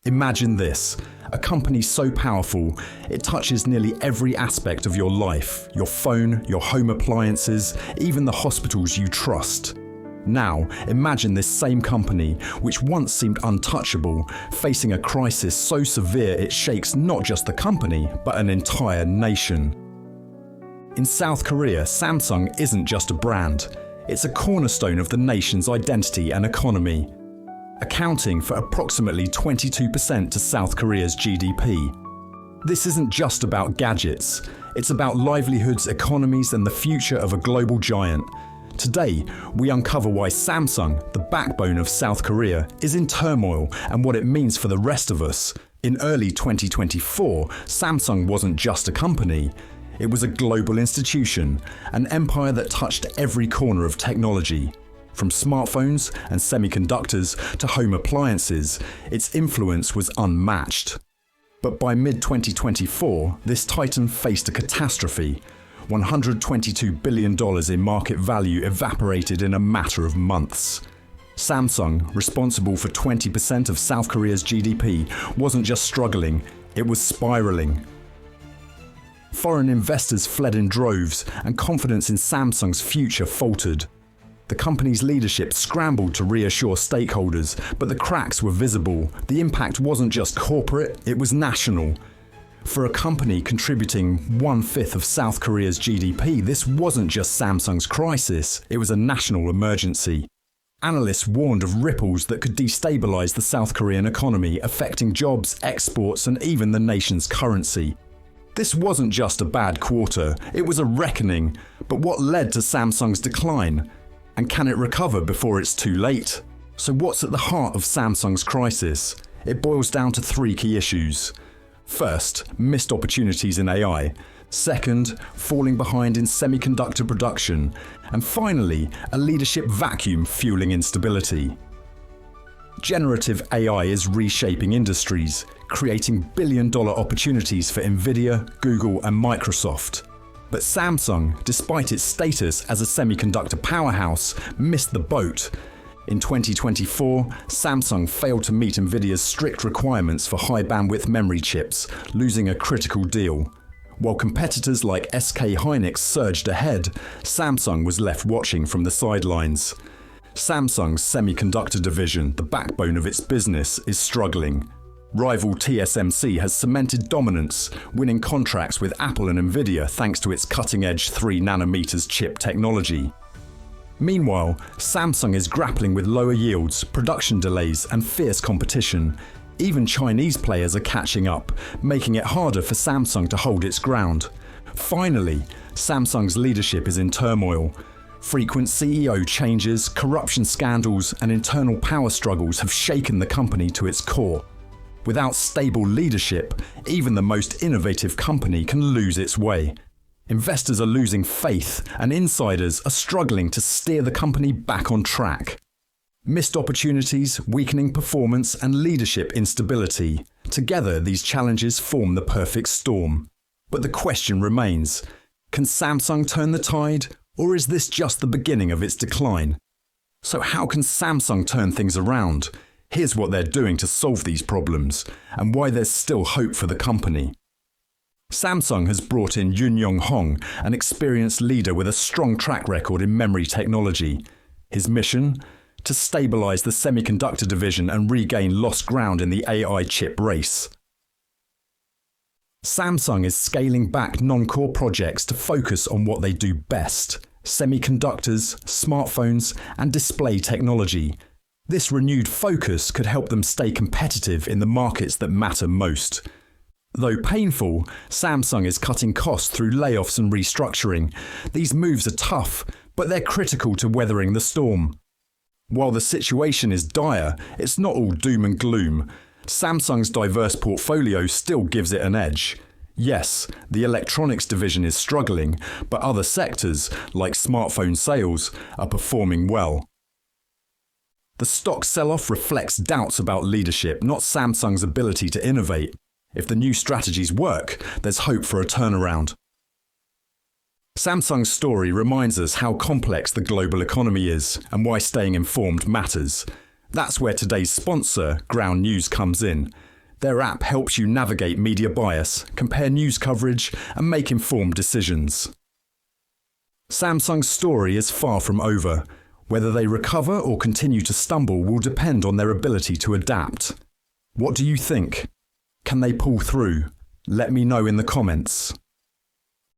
Imagine this, a company so powerful, it touches nearly every aspect of your life, your phone, your home appliances, even the hospitals you trust. Now, imagine this same company, which once seemed untouchable, facing a crisis so severe it shakes not just the company, but an entire nation. In South Korea, Samsung isn't just a brand, it's a cornerstone of the nation's identity and economy, accounting for approximately 22% to South Korea's GDP. This isn't just about gadgets, it's about livelihoods, economies, and the future of a global giant. Today, we uncover why Samsung, the backbone of South Korea, is in turmoil and what it means for the rest of us. In early 2024, Samsung wasn't just a company. It was a global institution, an empire that touched every corner of technology. From smartphones and semiconductors to home appliances, its influence was unmatched. But by mid-2024, this titan faced a catastrophe. $122 billion in market value evaporated in a matter of months. Samsung, responsible for 20% of South Korea's GDP, wasn't just struggling, it was spiraling. Foreign investors fled in droves, and confidence in Samsung's future faltered. The company's leadership scrambled to reassure stakeholders, but the cracks were visible. The impact wasn't just corporate, it was national. For a company contributing 1/5 of South Korea's GDP, this wasn't just Samsung's crisis, it was a national emergency. Analysts warned of ripples that could destabilize the South Korean economy, affecting jobs, exports, and even the nation's currency. This wasn't just a bad quarter, it was a reckoning. But what led to Samsung's decline? And can it recover before it's too late? So what's at the heart of Samsung's crisis? It boils down to three key issues. First, missed opportunities in AI. Second, falling behind in semiconductor production. And finally, a leadership vacuum fueling instability. Generative AI is reshaping industries, creating billion-dollar opportunities for Nvidia, Google, and Microsoft. But Samsung, despite its status as a semiconductor powerhouse, missed the boat. In 2024, Samsung failed to meet Nvidia's strict requirements for high-bandwidth memory chips, losing a critical deal. While competitors like SK Hynix surged ahead, Samsung was left watching from the sidelines. Samsung's semiconductor division, the backbone of its business, is struggling. Rival TSMC has cemented dominance, winning contracts with Apple and Nvidia thanks to its cutting-edge 3nm chip technology. Meanwhile, Samsung is grappling with lower yields, production delays, and fierce competition. Even Chinese players are catching up, making it harder for Samsung to hold its ground. Finally, Samsung's leadership is in turmoil. Frequent CEO changes, corruption scandals, and internal power struggles have shaken the company to its core. Without stable leadership, even the most innovative company can lose its way. Investors are losing faith, and insiders are struggling to steer the company back on track. Missed opportunities, weakening performance, and leadership instability. Together, these challenges form the perfect storm. But the question remains, can Samsung turn the tide, or is this just the beginning of its decline? So how can Samsung turn things around? Here's what they're doing to solve these problems, and why there's still hope for the company. Samsung has brought in Yun Yong Hong, an experienced leader with a strong track record in memory technology. His mission? To stabilize the semiconductor division and regain lost ground in the AI chip race. Samsung is scaling back non-core projects to focus on what they do best: semiconductors, smartphones, and display technology. This renewed focus could help them stay competitive in the markets that matter most. Though painful, Samsung is cutting costs through layoffs and restructuring. These moves are tough, but they're critical to weathering the storm. While the situation is dire, it's not all doom and gloom. Samsung's diverse portfolio still gives it an edge. Yes, the electronics division is struggling, but other sectors, like smartphone sales, are performing well. The stock sell-off reflects doubts about leadership, not Samsung's ability to innovate. If the new strategies work, there's hope for a turnaround. Samsung's story reminds us how complex the global economy is and why staying informed matters. That's where today's sponsor, Ground News, comes in. Their app helps you navigate media bias, compare news coverage, and make informed decisions. Samsung's story is far from over. Whether they recover or continue to stumble will depend on their ability to adapt. What do you think? Can they pull through? Let me know in the comments.